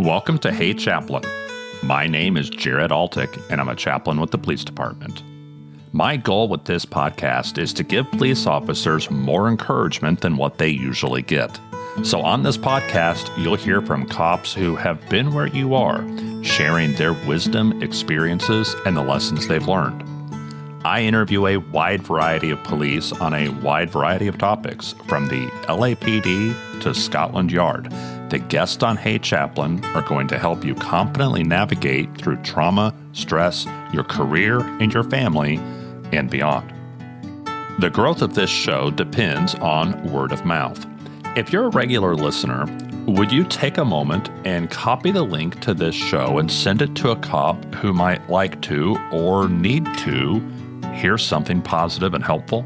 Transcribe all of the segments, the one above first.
Welcome to Hey Chaplain. My name is Jared Altick, and I'm a chaplain with the police department. My goal with this podcast is to give police officers more encouragement than what they usually get. So on this podcast, you'll hear from cops who have been where you are, sharing their wisdom, experiences, and the lessons they've learned. I interview a wide variety of police on a wide variety of topics, from the LAPD to Scotland Yard. The guests on Hey Chaplain are going to help you confidently navigate through trauma, stress, your career, and your family, and beyond. The growth of this show depends on word of mouth. If you're a regular listener, would you take a moment and copy the link to this show and send it to a cop who might like to or need to hear something positive and helpful?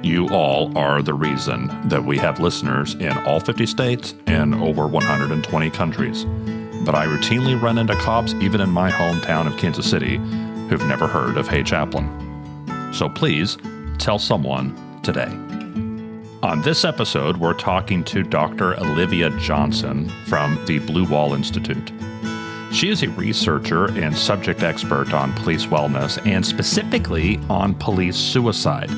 You all are the reason that we have listeners in all 50 states and over 120 countries. But I routinely run into cops, even in my hometown of Kansas City, who've never heard of Hey Chaplain. So please tell someone today. On this episode, we're talking to Dr. Olivia Johnson from the Blue Wall Institute. She is a researcher and subject expert on police wellness and specifically on police suicide.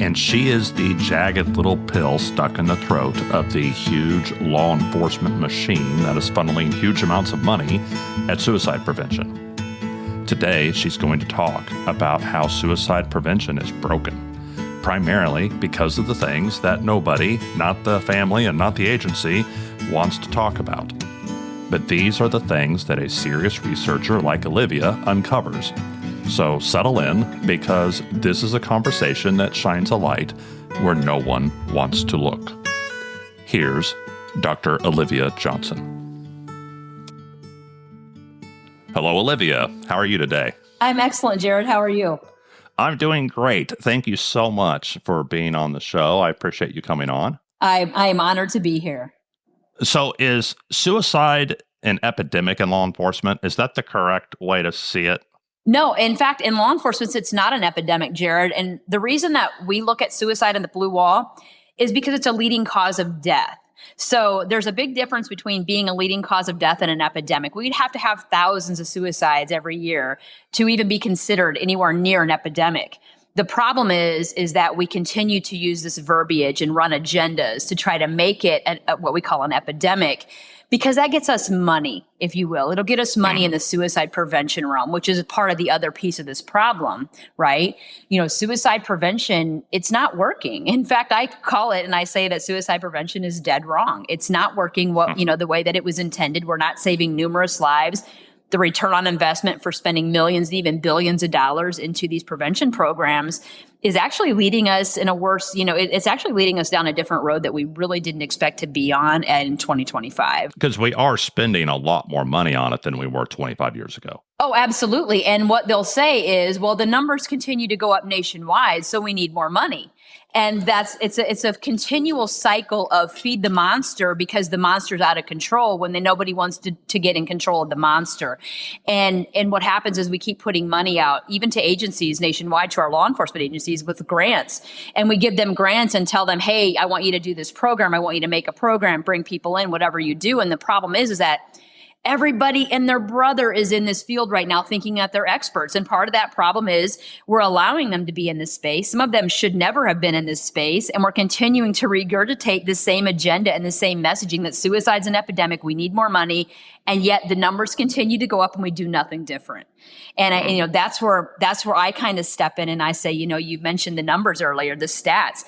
And she is the jagged little pill stuck in the throat of the huge law enforcement machine that is funneling huge amounts of money at suicide prevention. Today, she's going to talk about how suicide prevention is broken, primarily because of the things that nobody, not the family and not the agency, wants to talk about. But these are the things that a serious researcher like Olivia uncovers. So settle in, because this is a conversation that shines a light where no one wants to look. Here's Dr. Olivia Johnson. Hello, Olivia. How are you today? I'm excellent, Jared. How are you? I'm doing great. Thank you so much for being on the show. I appreciate you coming on. I am honored to be here. So is suicide an epidemic in law enforcement? Is that the correct way to see it? No, in fact, in law enforcement, it's not an epidemic, Jared. And the reason that we look at suicide in the Blue Wall is because it's a leading cause of death. So there's a big difference between being a leading cause of death and an epidemic. We'd have to have thousands of suicides every year to even be considered anywhere near an epidemic. The problem is that we continue to use this verbiage and run agendas to try to make it what we call an epidemic, because that gets us money, if you will. It'll get us money in the suicide prevention realm, which is part of the other piece of this problem, right? You know, suicide prevention, it's not working. In fact, I call it and I say that suicide prevention is dead wrong. It's not working the way that it was intended. We're not saving numerous lives. The return on investment for spending millions, even billions of dollars into these prevention programs is actually leading us in a worse, it's actually leading us down a different road that we really didn't expect to be on in 2025. Because we are spending a lot more money on it than we were 25 years ago. Oh, absolutely. And what they'll say is, well, the numbers continue to go up nationwide, so we need more money. And it's a continual cycle of feed the monster, because the monster's out of control when nobody wants to get in control of the monster. And what happens is we keep putting money out, even to agencies nationwide, to our law enforcement agencies, with grants. And we give them grants and tell them, hey, I want you to do this program. I want you to make a program, bring people in, whatever you do. And the problem is that everybody and their brother is in this field right now thinking that they're experts. And part of that problem is we're allowing them to be in this space. Some of them should never have been in this space. And we're continuing to regurgitate the same agenda and the same messaging that suicide's an epidemic. We need more money. And yet the numbers continue to go up and we do nothing different. And that's where I kind of step in and I say, you mentioned the numbers earlier, the stats.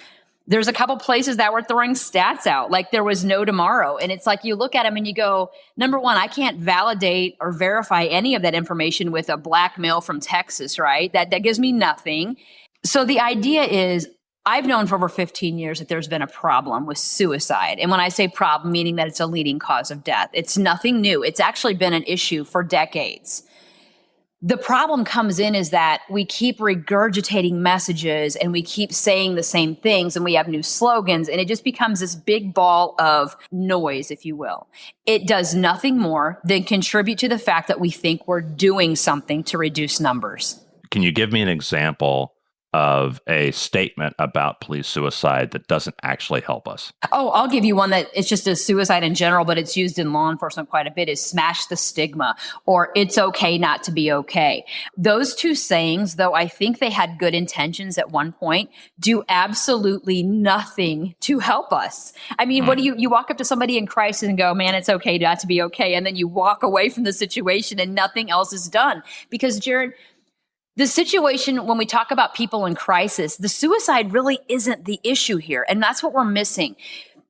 There's a couple places that were throwing stats out, like there was no tomorrow. And it's like you look at them and you go, number one, I can't validate or verify any of that information with a black male from Texas, right? That gives me nothing. So the idea is, I've known for over 15 years that there's been a problem with suicide. And when I say problem, meaning that it's a leading cause of death, it's nothing new. It's actually been an issue for decades. The problem comes in is that we keep regurgitating messages and we keep saying the same things and we have new slogans, and it just becomes this big ball of noise, if you will. It does nothing more than contribute to the fact that we think we're doing something to reduce numbers. Can you give me an example of a statement about police suicide that doesn't actually help us? Oh, I'll give you one that it's just a suicide in general, but it's used in law enforcement quite a bit, is smash the stigma, or it's okay not to be okay. Those two sayings, though I think they had good intentions at one point, do absolutely nothing to help us. I mean, what do you walk up to somebody in crisis and go, man, it's okay not to be okay. And then you walk away from the situation and nothing else is done. Because Jared, the situation, when we talk about people in crisis, the suicide really isn't the issue here. And that's what we're missing.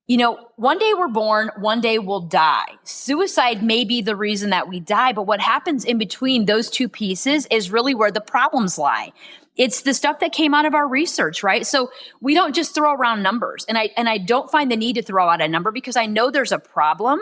You know, one day we're born, one day we'll die. Suicide may be the reason that we die, but what happens in between those two pieces is really where the problems lie. It's the stuff that came out of our research, right? So we don't just throw around numbers. And I don't find the need to throw out a number because I know there's a problem.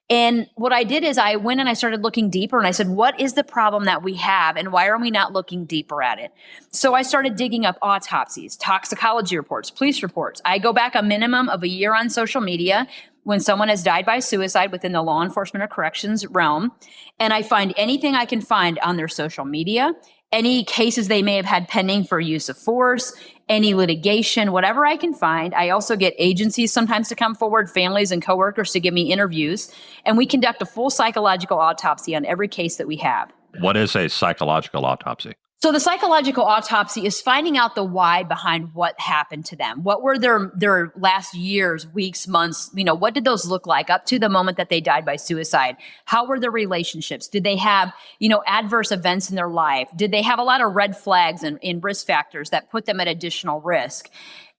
And what I did is I went and I started looking deeper and I said, what is the problem that we have and why are we not looking deeper at it? So I started digging up autopsies, toxicology reports, police reports. I go back a minimum of a year on social media when someone has died by suicide within the law enforcement or corrections realm. And I find anything I can find on their social media, any cases they may have had pending for use of force, any litigation, whatever I can find. I also get agencies sometimes to come forward, families and coworkers to give me interviews, and we conduct a full psychological autopsy on every case that we have. What is a psychological autopsy? So the psychological autopsy is finding out the why behind what happened to them. What were their last years, weeks, months, what did those look like up to the moment that they died by suicide? How were their relationships? Did they have, adverse events in their life? Did they have a lot of red flags and risk factors that put them at additional risk?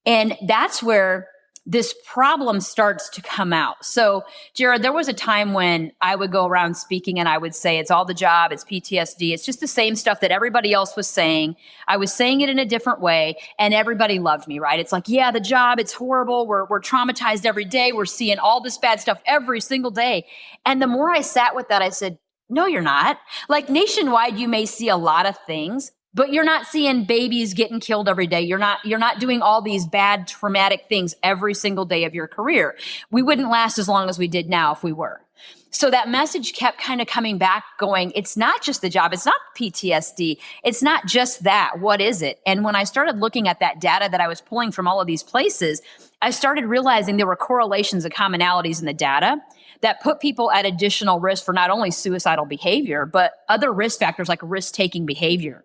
And that's where this problem starts to come out. So, Jared, there was a time when I would go around speaking and I would say, it's all the job, it's PTSD, it's just the same stuff that everybody else was saying. I was saying it in a different way and everybody loved me, right? It's like, yeah, the job, it's horrible. We're traumatized every day. We're seeing all this bad stuff every single day. And the more I sat with that, I said, no, you're not. Like nationwide, you may see a lot of things, but you're not seeing babies getting killed every day. You're not doing all these bad, traumatic things every single day of your career. We wouldn't last as long as we did now if we were. So that message kept kind of coming back going, it's not just the job. It's not PTSD. It's not just that. What is it? And when I started looking at that data that I was pulling from all of these places, I started realizing there were correlations and commonalities in the data that put people at additional risk for not only suicidal behavior, but other risk factors like risk-taking behavior,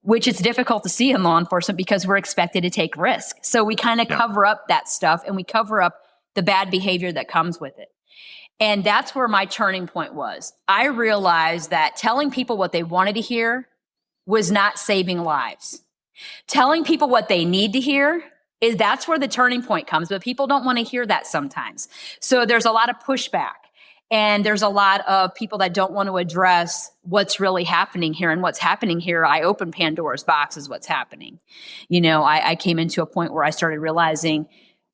which it's difficult to see in law enforcement because we're expected to take risk. So we kind of cover up that stuff and we cover up the bad behavior that comes with it. And that's where my turning point was. I realized that telling people what they wanted to hear was not saving lives. Telling people what they need to hear that's where the turning point comes, but people don't want to hear that sometimes. So there's a lot of pushback and there's a lot of people that don't want to address what's really happening here. And what's happening here, I open Pandora's box is what's happening. I came into a point where I started realizing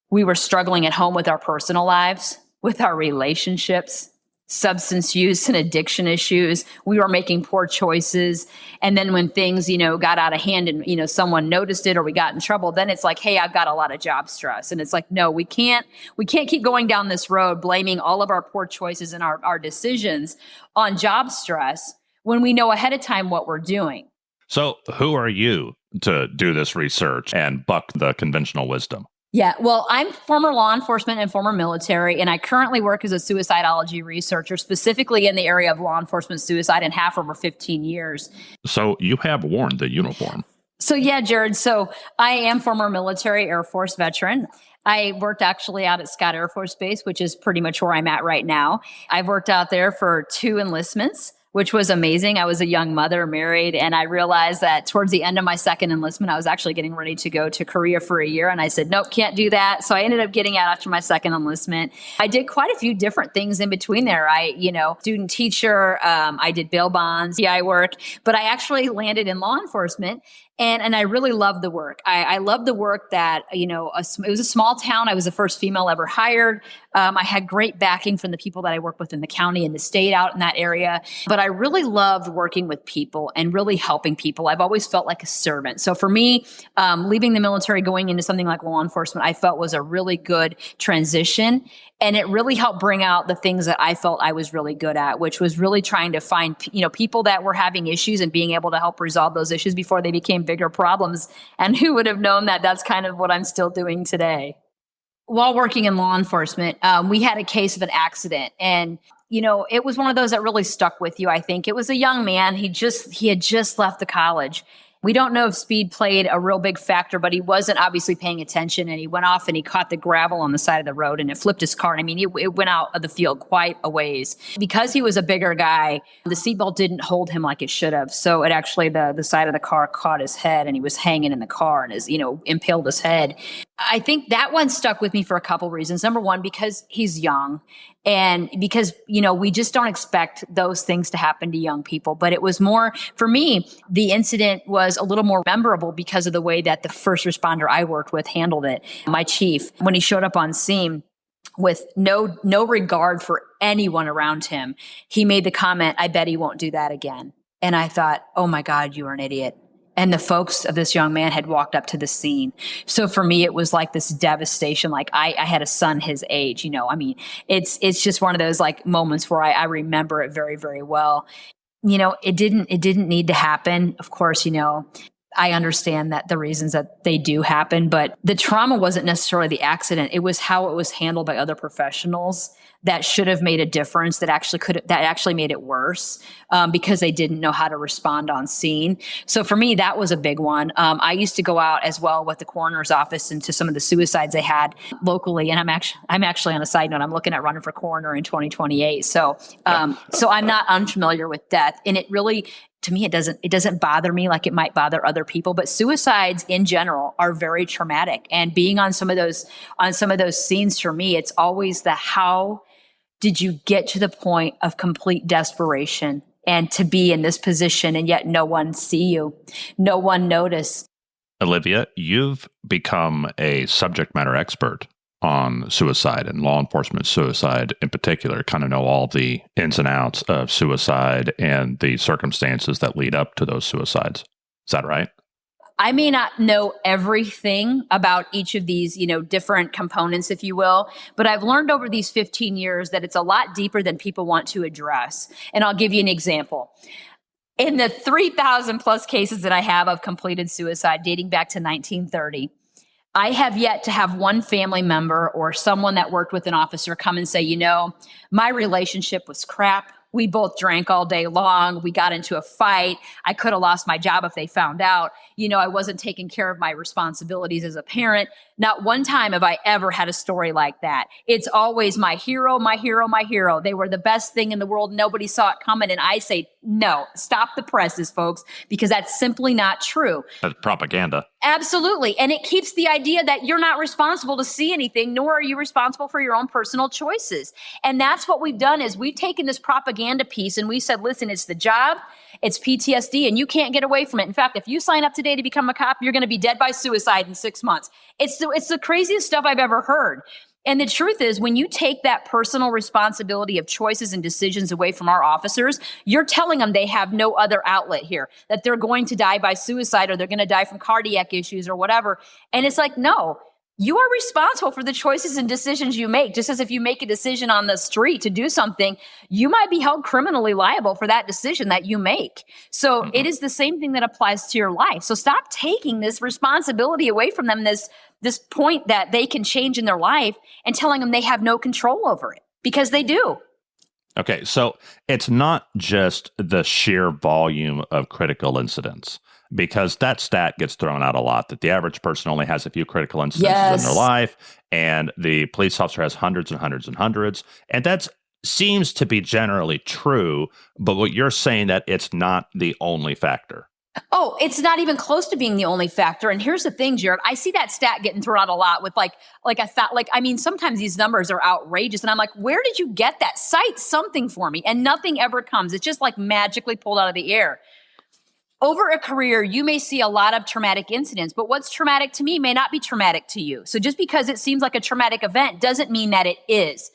we were struggling at home with our personal lives, with our relationships, substance use and addiction issues. We were making poor choices. And then when things, got out of hand and, someone noticed it or we got in trouble, then it's like, hey, I've got a lot of job stress. And it's like, no, we can't keep going down this road, blaming all of our poor choices and our decisions on job stress when we know ahead of time what we're doing. So who are you to do this research and buck the conventional wisdom? Yeah, well, I'm former law enforcement and former military, and I currently work as a suicidology researcher, specifically in the area of law enforcement suicide, and have for over 15 years. So you have worn the uniform. So yeah, Jared, so I am former military Air Force veteran. I worked actually out at Scott Air Force Base, which is pretty much where I'm at right now. I've worked out there for 2 enlistments, which was amazing. I was a young mother, married, and I realized that towards the end of my second enlistment, I was actually getting ready to go to Korea for a year. And I said, nope, can't do that. So I ended up getting out after my second enlistment. I did quite a few different things in between there. Student teacher, I did bail bonds, PI work, but I actually landed in law enforcement. And I really loved the work. I loved the work that, it was a small town. I was the first female ever hired. I had great backing from the people that I work with in the county and the state out in that area. But I really loved working with people and really helping people. I've always felt like a servant. So for me, leaving the military, going into something like law enforcement, I felt was a really good transition. And it really helped bring out the things that I felt I was really good at, which was really trying to find, people that were having issues and being able to help resolve those issues before they became bigger problems. And who would have known that that's kind of what I'm still doing today? While working in law enforcement, we had a case of an accident, and it was one of those that really stuck with you. I think it was a young man. He had just left the college. We don't know if speed played a real big factor, but he wasn't obviously paying attention, and he went off and he caught the gravel on the side of the road and it flipped his car. And I mean, it went out of the field quite a ways. Because he was a bigger guy, the seatbelt didn't hold him like it should have. So it actually, the side of the car caught his head and he was hanging in the car and impaled his head. I think that one stuck with me for a couple reasons. Number one, because he's young, and because, we just don't expect those things to happen to young people. But it was more, for me, the incident was a little more memorable because of the way that the first responder I worked with handled it. My chief, when he showed up on scene with no regard for anyone around him, he made the comment, "I bet he won't do that again." And I thought, oh my God, you are an idiot. And the folks of this young man had walked up to the scene. So for me, it was like this devastation. Like I had a son his age, it's just one of those like moments where I remember it very, very well. It didn't need to happen. Of course, I understand that the reasons that they do happen, but the trauma wasn't necessarily the accident. It was how it was handled by other professionals that should have made a difference, that actually made it worse, because they didn't know how to respond on scene. So for me, that was a big one. I used to go out as well with the coroner's office into some of the suicides they had locally. And I'm actually on a side note, I'm looking at running for coroner in 2028. So I'm not unfamiliar with death, and it really, to me, it doesn't bother me like it might bother other people, but suicides in general are very traumatic. And being on some of those scenes, for me, it's always the how did you get to the point of complete desperation and to be in this position and yet no one see you, no one notice. Olivia, you've become a subject matter expert on suicide and law enforcement suicide in particular, kind of know all the ins and outs of suicide and the circumstances that lead up to those suicides. Is that right? I may not know everything about each of these, different components, if you will, but I've learned over these 15 years that it's a lot deeper than people want to address. And I'll give you an example. In the 3,000 plus cases that I have of completed suicide dating back to 1930, I have yet to have one family member or someone that worked with an officer come and say, my relationship was crap. We both drank all day long. We got into a fight. I could have lost my job if they found out. I wasn't taking care of my responsibilities as a parent. Not one time have I ever had a story like that. It's always my hero, my hero, my hero. They were the best thing in the world. Nobody saw it coming. And I say, no, stop the presses, folks, because that's simply not true. That's propaganda. Absolutely. And it keeps the idea that you're not responsible to see anything, nor are you responsible for your own personal choices. And that's what we've done is we've taken this propaganda piece and we said, listen, it's the job, it's PTSD, and you can't get away from it. In fact, if you sign up today to become a cop, you're going to be dead by suicide in 6 months. It's the craziest stuff I've ever heard. And the truth is, when you take that personal responsibility of choices and decisions away from our officers, you're telling them they have no other outlet here, that they're going to die by suicide or they're going to die from cardiac issues or whatever. And it's like, no, you are responsible for the choices and decisions you make. Just as if you make a decision on the street to do something, you might be held criminally liable for that decision that you make. So it is the same thing that applies to your life. So stop taking this responsibility away from them, this point that they can change in their life, and telling them they have no control over it, because they do. Okay, so it's not just the sheer volume of critical incidents, because that stat gets thrown out a lot, that the average person only has a few critical incidences in their life, and the police officer has hundreds and hundreds and hundreds. And that seems to be generally true, but what you're saying that it's not the only factor. Oh, it's not even close to being the only factor. And here's the thing, Jared, I see that stat getting thrown out a lot with sometimes these numbers are outrageous. And I'm like, where did you get that? Cite something for me. And nothing ever comes. It's just like magically pulled out of the air. Over a career, you may see a lot of traumatic incidents, but what's traumatic to me may not be traumatic to you. So just because it seems like a traumatic event doesn't mean that it is.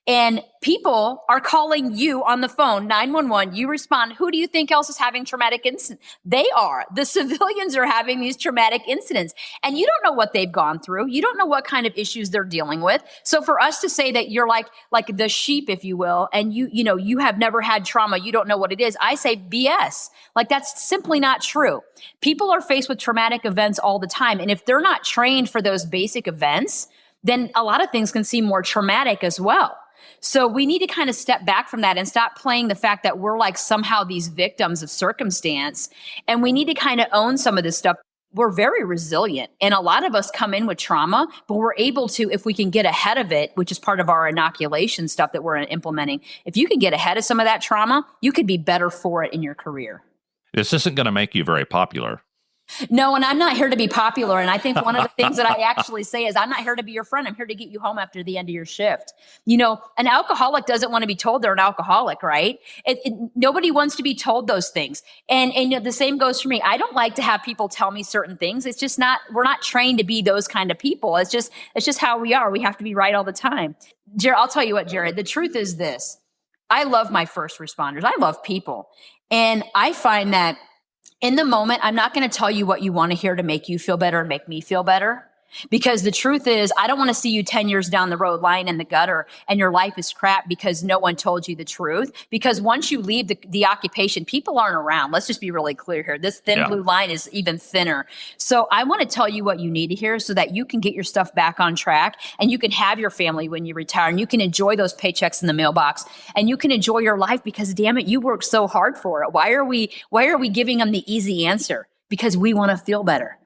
And people are calling you on the phone, 911. You respond. Who do you think else is having traumatic incidents? They are. The civilians are having these traumatic incidents. And you don't know what they've gone through. You don't know what kind of issues they're dealing with. So for us to say that you're like the sheep, if you will, and you have never had trauma, you don't know what it is, I say BS. Like, that's simply not true. People are faced with traumatic events all the time. And if they're not trained for those basic events, then a lot of things can seem more traumatic as well. So we need to kind of step back from that and stop playing the fact that we're like somehow these victims of circumstance. And we need to kind of own some of this stuff. We're very resilient. And a lot of us come in with trauma, but we're able to, if we can get ahead of it, which is part of our inoculation stuff that we're implementing, if you can get ahead of some of that trauma, you could be better for it in your career. This isn't going to make you very popular. No, and I'm not here to be popular. And I think one of the things that I actually say is I'm not here to be your friend. I'm here to get you home after the end of your shift. An alcoholic doesn't want to be told they're an alcoholic, right? Nobody wants to be told those things. And the same goes for me. I don't like to have people tell me certain things. It's just we're not trained to be those kind of people. It's just how we are. We have to be right all the time. Jared, I'll tell you what, Jared, the truth is this. I love my first responders. I love people. And I find that in the moment, I'm not going to tell you what you want to hear to make you feel better and make me feel better. Because the truth is, I don't want to see you 10 years down the road lying in the gutter and your life is crap because no one told you the truth. Because once you leave the occupation, people aren't around. Let's just be really clear here. This thin blue line is even thinner. So I want to tell you what you need to hear so that you can get your stuff back on track and you can have your family when you retire and you can enjoy those paychecks in the mailbox and you can enjoy your life because, damn it, you worked so hard for it. Why are we giving them the easy answer? Because we want to feel better.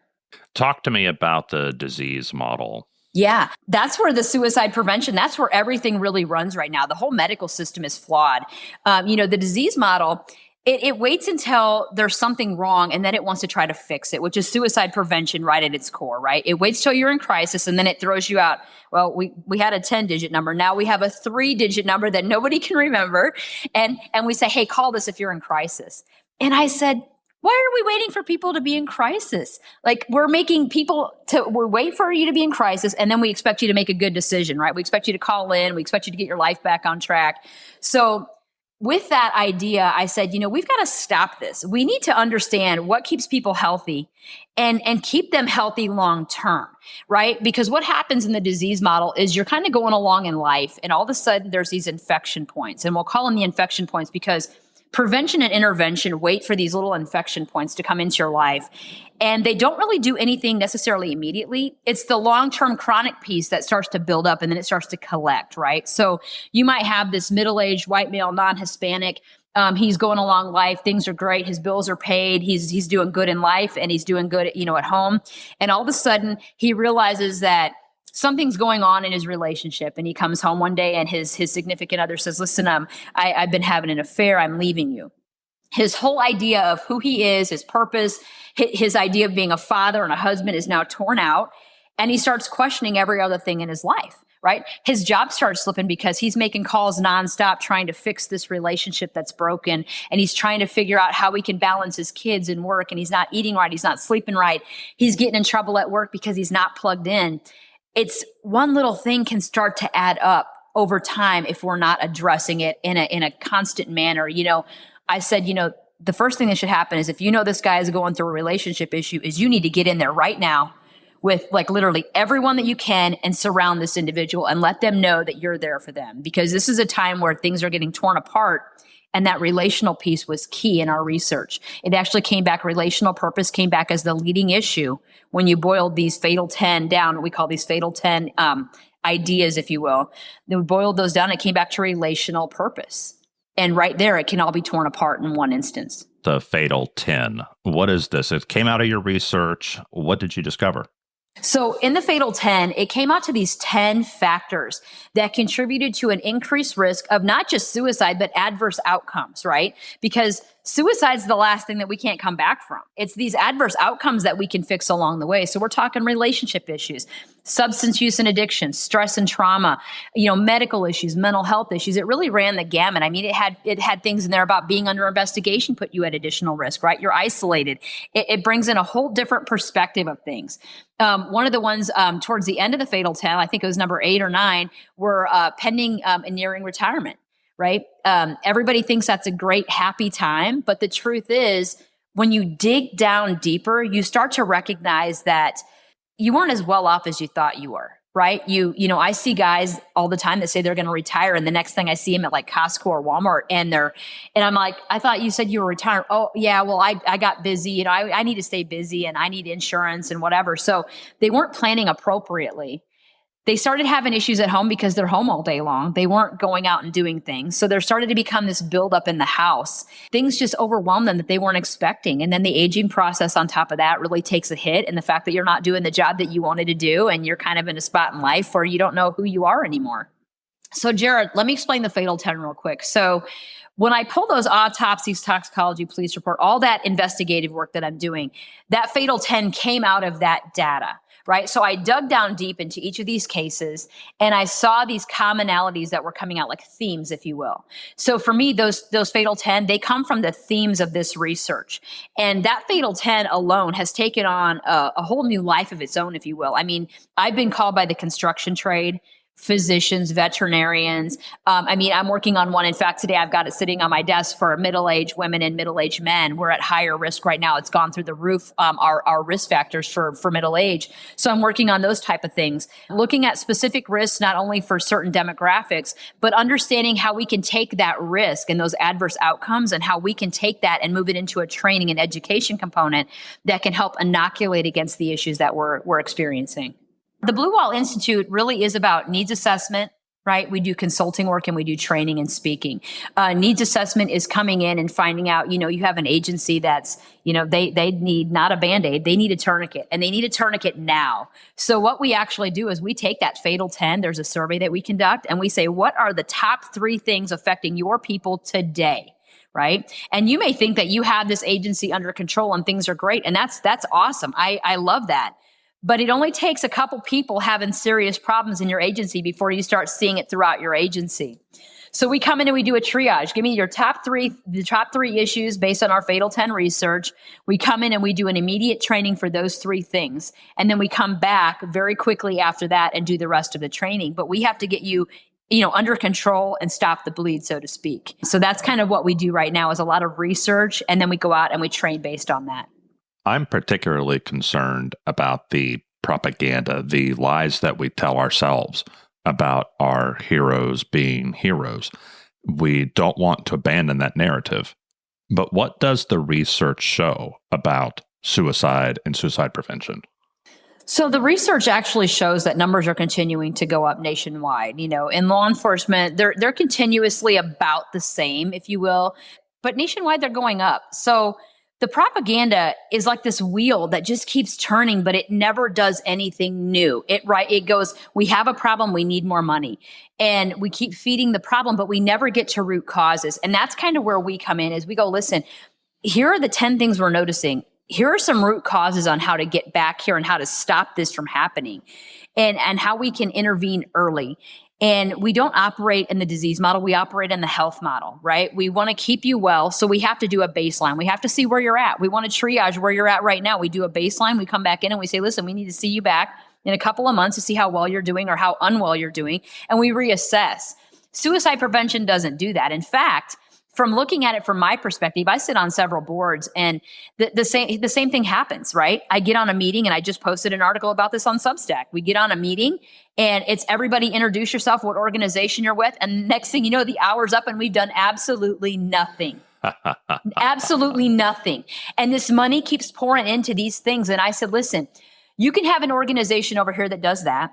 Talk to me about the disease model. Yeah, that's where the suicide prevention, that's where everything really runs right now. The whole medical system is flawed. The disease model, it waits until there's something wrong and then it wants to try to fix it, which is suicide prevention right at its core, right? It waits till you're in crisis and then it throws you out. Well, we had a 10-digit number. Now we have a 3-digit number that nobody can remember. And we say, hey, call this if you're in crisis. And I said, why are we waiting for people to be in crisis? Like, we're making people we wait for you to be in crisis and then we expect you to make a good decision, right? We expect you to call in. We expect you to get your life back on track. So with that idea, I said, we've got to stop this. We need to understand what keeps people healthy and keep them healthy long term, right? Because what happens in the disease model is you're kind of going along in life and all of a sudden there's these infection points. And we'll call them the infection points because prevention and intervention wait for these little infection points to come into your life. And they don't really do anything necessarily immediately. It's the long-term chronic piece that starts to build up and then it starts to collect, right? So you might have this middle-aged white male, non-Hispanic. He's going along life. Things are great. His bills are paid. He's doing good in life and he's doing good, at home. And all of a sudden he realizes that something's going on in his relationship. And he comes home one day and his significant other says, listen, I've been having an affair. I'm leaving you. His whole idea of who he is, his purpose, his idea of being a father and a husband is now torn out. And he starts questioning every other thing in his life, right? His job starts slipping because he's making calls nonstop trying to fix this relationship that's broken. And he's trying to figure out how he can balance his kids and work. And he's not eating right. He's not sleeping right. He's getting in trouble at work because he's not plugged in. It's one little thing can start to add up over time if we're not addressing it in a constant manner. I said, the first thing that should happen is if this guy is going through a relationship issue is you need to get in there right now with like literally everyone that you can and surround this individual and let them know that you're there for them because this is a time where things are getting torn apart. And that relational piece was key in our research. It actually came back, relational purpose came back as the leading issue when you boiled these fatal 10 down. We call these fatal 10 ideas, if you will. Then we boiled those down. It came back to relational purpose. And right there, it can all be torn apart in one instance. The fatal 10. What is this? It came out of your research. What did you discover? So in the fatal 10, it came out to these 10 factors that contributed to an increased risk of not just suicide, but adverse outcomes, right? Because suicide's the last thing that we can't come back from. It's these adverse outcomes that we can fix along the way. So we're talking relationship issues, substance use and addiction, stress and trauma, medical issues, mental health issues. It really ran the gamut. I mean, it had things in there about being under investigation put you at additional risk, right? You're isolated. It brings in a whole different perspective of things. One of the ones towards the end of the fatal 10, I think it was number 8 or 9, were pending and nearing retirement. Right? Everybody thinks that's a great, happy time. But the truth is, when you dig down deeper, you start to recognize that you weren't as well off as you thought you were. Right? I see guys all the time that say they're going to retire. And the next thing I see them at like Costco or Walmart and I'm like, I thought you said you were retired. Oh yeah. Well, I got busy, I need to stay busy and I need insurance and whatever. So they weren't planning appropriately. They started having issues at home because they're home all day long. They weren't going out and doing things. So there started to become this buildup in the house. Things just overwhelmed them that they weren't expecting. And then the aging process on top of that really takes a hit. And the fact that you're not doing the job that you wanted to do and you're kind of in a spot in life where you don't know who you are anymore. So Jared, let me explain the fatal 10 real quick. So when I pull those autopsies, toxicology, police report, all that investigative work that I'm doing, that fatal 10 came out of that data. Right. So I dug down deep into each of these cases and I saw these commonalities that were coming out, like themes, if you will. So for me, those fatal 10, they come from the themes of this research. And that fatal 10 alone has taken on a whole new life of its own, if you will. I mean, I've been called by the construction trade, physicians, veterinarians. I'm working on one. In fact, today I've got it sitting on my desk for middle-aged women and middle-aged men. We're at higher risk right now. It's gone through the roof, our risk factors for middle age. So I'm working on those type of things, looking at specific risks, not only for certain demographics, but understanding how we can take that risk and those adverse outcomes and how we can take that and move it into a training and education component that can help inoculate against the issues that we're experiencing. The Blue Wall Institute really is about needs assessment, right? We do consulting work and we do training and speaking. Needs assessment is coming in and finding out, you have an agency that's, they need not a Band-Aid, they need a tourniquet and they need a tourniquet now. So what we actually do is we take that fatal 10, there's a survey that we conduct and we say, what are the top 3 things affecting your people today? Right. And you may think that you have this agency under control and things are great. And that's awesome. I love that. But it only takes a couple people having serious problems in your agency before you start seeing it throughout your agency. So we come in and we do a triage. Give me the top three issues based on our fatal 10 research. We come in and we do an immediate training for those 3 things. And then we come back very quickly after that and do the rest of the training. But we have to get you under control and stop the bleed, so to speak. So that's kind of what we do right now is a lot of research. And then we go out and we train based on that. I'm particularly concerned about the propaganda, the lies that we tell ourselves about our heroes being heroes. We don't want to abandon that narrative. But what does the research show about suicide and suicide prevention? So the research actually shows that numbers are continuing to go up nationwide. In law enforcement, they're continuously about the same, if you will, but nationwide they're going up. So the propaganda is like this wheel that just keeps turning, but it never does anything new. It goes, we have a problem, we need more money. And we keep feeding the problem, but we never get to root causes. And that's kind of where we come in is we go, listen, here are the 10 things we're noticing. Here are some root causes on how to get back here and how to stop this from happening and how we can intervene early. And we don't operate in the disease model. We operate in the health model, right? We want to keep you well. So we have to do a baseline. We have to see where you're at. We want to triage where you're at right now. We do a baseline. We come back in and we say, listen, we need to see you back in a couple of months to see how well you're doing or how unwell you're doing. And we reassess. Suicide prevention doesn't do that. In fact, from looking at it from my perspective, I sit on several boards and the same thing happens, right? I get on a meeting and I just posted an article about this on Substack. We get on a meeting and it's everybody introduce yourself, what organization you're with. And next thing you know, the hour's up and we've done absolutely nothing. Absolutely nothing. And this money keeps pouring into these things. And I said, listen, you can have an organization over here that does that.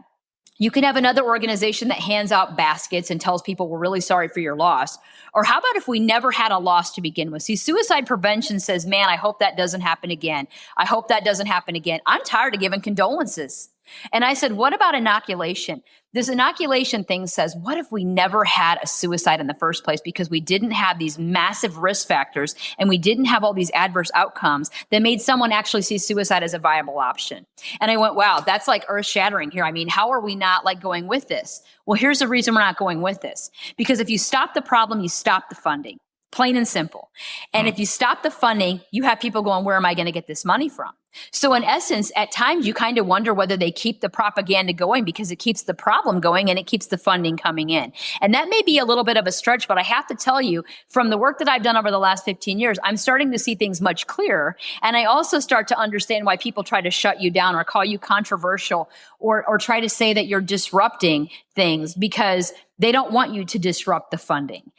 You can have another organization that hands out baskets and tells people we're really sorry for your loss. Or how about if we never had a loss to begin with? See, suicide prevention says, man, I hope that doesn't happen again. I hope that doesn't happen again. I'm tired of giving condolences. And I said, what about inoculation? This inoculation thing says, what if we never had a suicide in the first place because we didn't have these massive risk factors and we didn't have all these adverse outcomes that made someone actually see suicide as a viable option? And I went, wow, that's like earth shattering here. I mean, how are we not like going with this? Well, here's the reason we're not going with this. Because if you stop the problem, you stop the funding. Plain and simple. And if you stop the funding, you have people going, where am I going to get this money from? So in essence, at times you kind of wonder whether they keep the propaganda going because it keeps the problem going and it keeps the funding coming in. And that may be a little bit of a stretch, but I have to tell you, from the work that I've done over the last 15 years, I'm starting to see things much clearer. And I also start to understand why people try to shut you down or call you controversial or try to say that you're disrupting things, because they don't want you to disrupt the funding.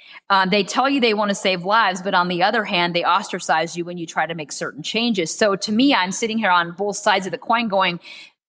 They tell you they want to save lives, but on the other hand, they ostracize you when you try to make certain changes. So to me, I'm sitting here on both sides of the coin going,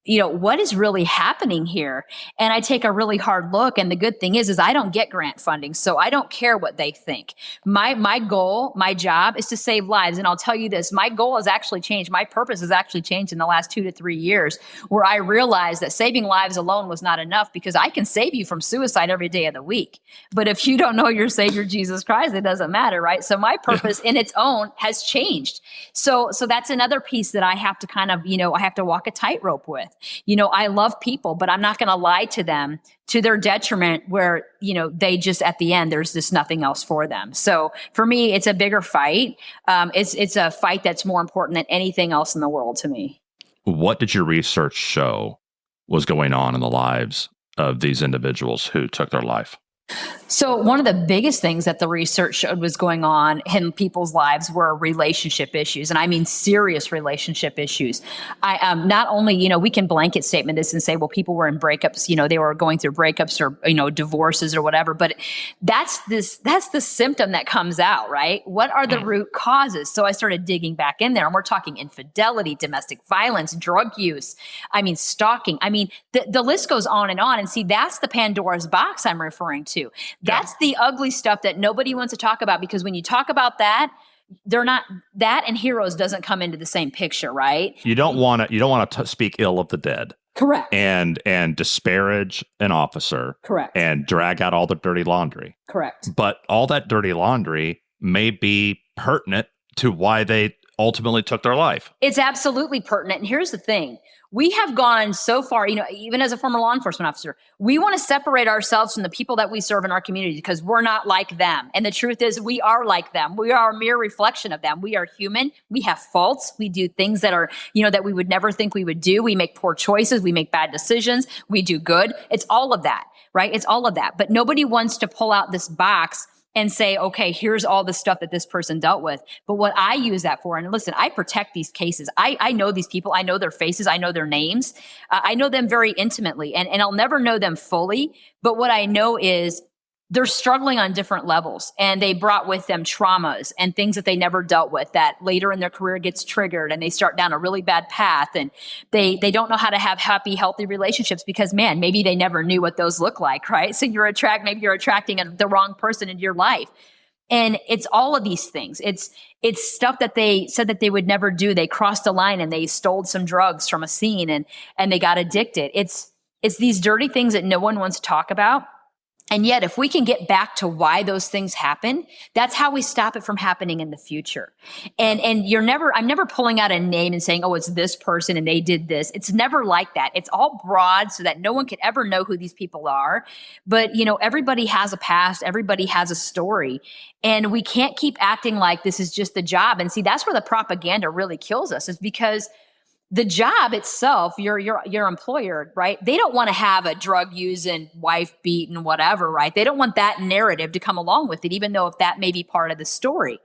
what is really happening here? And I take a really hard look. And the good thing is I don't get grant funding. So I don't care what they think. My goal, my job is to save lives. And I'll tell you this, my goal has actually changed. My purpose has actually changed in the last 2 to 3 years, where I realized that saving lives alone was not enough, because I can save you from suicide every day of the week. But if you don't know your Savior, Jesus Christ, it doesn't matter, right? So my purpose in its own has changed. So that's another piece that I have to kind of, I have to walk a tightrope with. I love people, but I'm not going to lie to them to their detriment where, they just, at the end, there's just nothing else for them. So for me, it's a bigger fight. It's a fight that's more important than anything else in the world to me. What did your research show was going on in the lives of these individuals who took their life? So one of the biggest things that the research showed was going on in people's lives were relationship issues. And I mean serious relationship issues. I not only, we can blanket statement this and say, well, people were in breakups, they were going through breakups or, divorces or whatever. But that's the symptom that comes out, right? What are the root causes? So I started digging back in there, and we're talking infidelity, domestic violence, drug use. I mean, stalking. I mean, the list goes on. And see, that's the Pandora's box I'm referring to. That's the ugly stuff that nobody wants to talk about, because when you talk about that, they're not, that and heroes doesn't come into the same picture, right? You don't want to speak ill of the dead. Correct. And disparage an officer. Correct. And drag out all the dirty laundry. Correct. But all that dirty laundry may be pertinent to why they ultimately took their life. It's absolutely pertinent. And here's the thing. We have gone so far, even as a former law enforcement officer, we want to separate ourselves from the people that we serve in our community because we're not like them. And the truth is we are like them. We are a mere reflection of them. We are human. We have faults. We do things that are, that we would never think we would do. We make poor choices. We make bad decisions. We do good. It's all of that, right? It's all of that. But nobody wants to pull out this box and say, okay, here's all the stuff that this person dealt with. But what I use that for, and listen, I protect these cases. I know these people. I know their faces. I know their names. I know them very intimately, and I'll never know them fully. But what I know is they're struggling on different levels, and they brought with them traumas and things that they never dealt with that later in their career gets triggered, and they start down a really bad path, and they don't know how to have happy, healthy relationships because, man, maybe they never knew what those look like, right? So maybe you're attracting the wrong person into your life. And it's all of these things. It's stuff that they said that they would never do. They crossed a line and they stole some drugs from a scene and they got addicted. It's these dirty things that no one wants to talk about. And yet, if we can get back to why those things happen, that's how we stop it from happening in the future. And I'm never pulling out a name and saying, oh, it's this person and they did this. It's never like that. It's all broad so that no one could ever know who these people are. But, everybody has a past. Everybody has a story. And we can't keep acting like this is just the job. And see, that's where the propaganda really kills us, is because the job itself, your employer, right? They don't want to have a drug using, wife beaten, whatever, right? They don't want that narrative to come along with it, even though if that may be part of the story.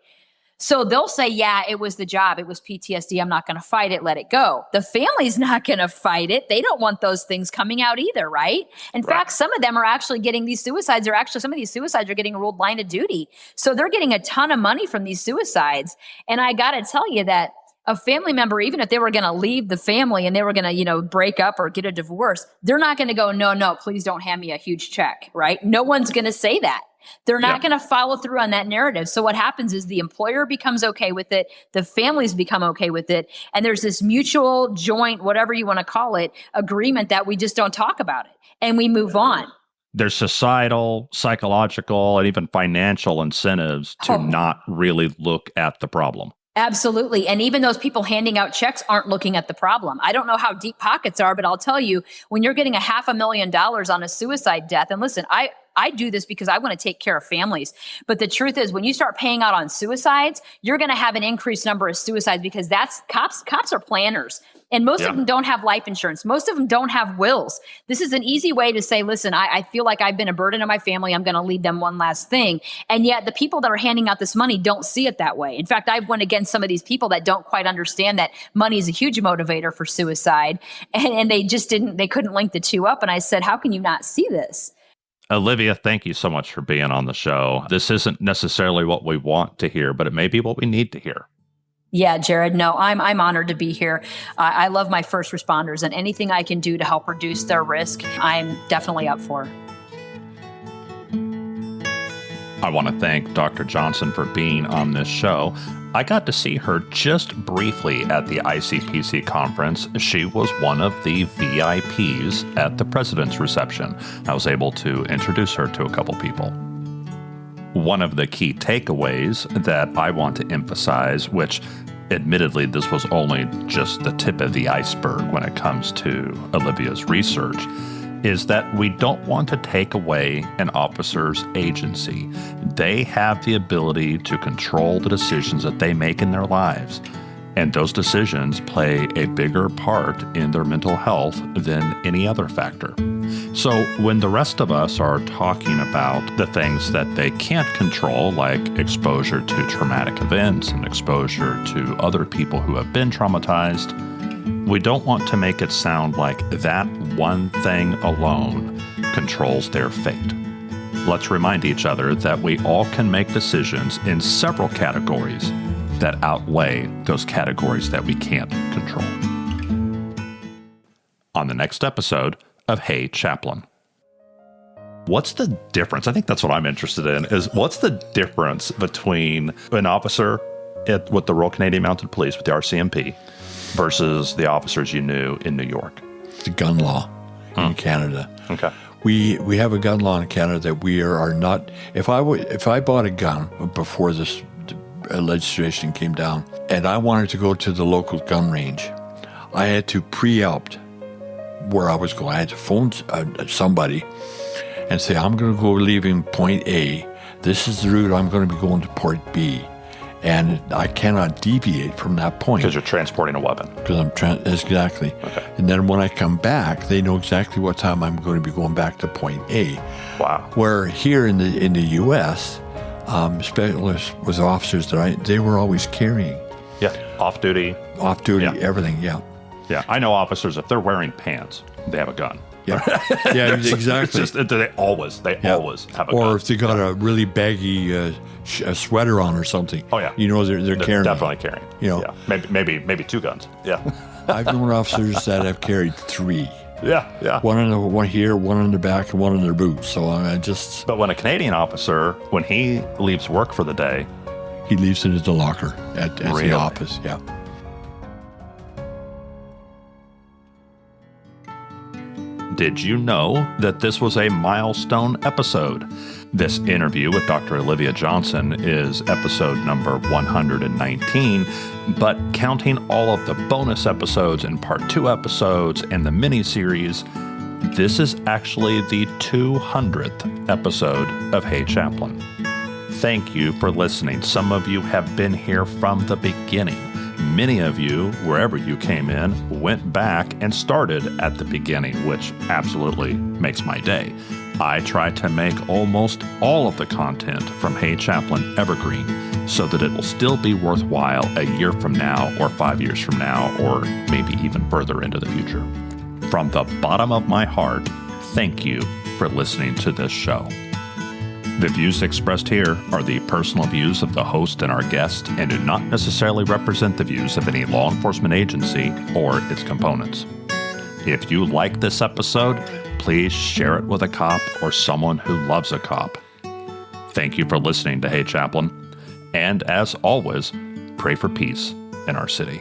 So they'll say, yeah, it was the job. It was PTSD. I'm not going to fight it. Let it go. The family's not going to fight it. They don't want those things coming out either, right? In fact, some of them are actually getting these suicides. Some of these suicides are getting ruled line of duty. So they're getting a ton of money from these suicides. And I got to tell you that a family member, even if they were going to leave the family and they were going to, break up or get a divorce, they're not going to go, no, please don't hand me a huge check, right? No one's going to say that. They're not going to follow through on that narrative. So what happens is the employer becomes okay with it, the families become okay with it, and there's this mutual, joint, whatever you want to call it, agreement that we just don't talk about it and we move on. There's societal, psychological, and even financial incentives to not really look at the problem. Absolutely. And even those people handing out checks aren't looking at the problem. I don't know how deep pockets are, but I'll tell you, when you're getting $500,000 on a suicide death, and listen, I do this because I want to take care of families. But the truth is, when you start paying out on suicides, you're going to have an increased number of suicides because cops are planners. And most of them don't have life insurance. Most of them don't have wills. This is an easy way to say, listen, I feel like I've been a burden on my family. I'm going to leave them one last thing. And yet the people that are handing out this money don't see it that way. In fact, I've went against some of these people that don't quite understand that money is a huge motivator for suicide. And they couldn't link the two up. And I said, how can you not see this? Olivia, thank you so much for being on the show. This isn't necessarily what we want to hear, but it may be what we need to hear. Yeah, Jared, no, I'm honored to be here. I love my first responders, and anything I can do to help reduce their risk, I'm definitely up for. I want to thank Dr. Johnson for being on this show. I got to see her just briefly at the ICPC conference. She was one of the VIPs at the president's reception. I was able to introduce her to a couple people. One of the key takeaways that I want to emphasize, which admittedly this was only just the tip of the iceberg when it comes to Olivia's research, is that we don't want to take away an officer's agency. They have the ability to control the decisions that they make in their lives. And those decisions play a bigger part in their mental health than any other factor. So when the rest of us are talking about the things that they can't control, like exposure to traumatic events and exposure to other people who have been traumatized, we don't want to make it sound like that one thing alone controls their fate. Let's remind each other that we all can make decisions in several categories that outweigh those categories that we can't control. On the next episode of Hey, Chaplain. What's the difference? I think that's what I'm interested in, is what's the difference between an officer with the Royal Canadian Mounted Police, with the RCMP, versus the officers you knew in New York? The gun law in Canada. Okay. We have a gun law in Canada that we are not. If I bought a gun before this legislation came down, and I wanted to go to the local gun range, I had to pre-opt where I was going. I had to phone somebody and say, I'm going to go leaving point A. This is the route I'm going to be going to port B. And I cannot deviate from that point. Because you're transporting a weapon. Because exactly. Okay. And then when I come back, they know exactly what time I'm going to be going back to point A. Wow. Where here in the U.S., specialists with officers they were always carrying. Yeah, off duty, everything. Yeah. Yeah, I know officers, if they're wearing pants, they have a gun. Yeah, yeah, exactly. It's just, they always have a gun. Or if they got a really baggy a sweater on or something. Oh yeah, you know they're carrying. Definitely carrying. You know, yeah. maybe two guns. Yeah. I've known officers that have carried three. Yeah. One here, one on their back, and one on their boots. So I just. But when a Canadian officer, when he leaves work for the day, he leaves it in the locker at the office. Yeah. Did you know that this was a milestone episode? This interview with Dr. Olivia Johnson is episode number 119, but counting all of the bonus episodes and part 2 episodes and the mini-series, this is actually the 200th episode of Hey Chaplain. Thank you for listening. Some of you have been here from the beginning. Many of you, wherever you came in, went back and started at the beginning, which absolutely makes my day. I try to make almost all of the content from Hey Chaplain evergreen so that it will still be worthwhile a year from now or 5 years from now or maybe even further into the future. From the bottom of my heart, thank you for listening to this show. The views expressed here are the personal views of the host and our guest and do not necessarily represent the views of any law enforcement agency or its components. If you like this episode, please share it with a cop or someone who loves a cop. Thank you for listening to Hey Chaplain. And as always, pray for peace in our city.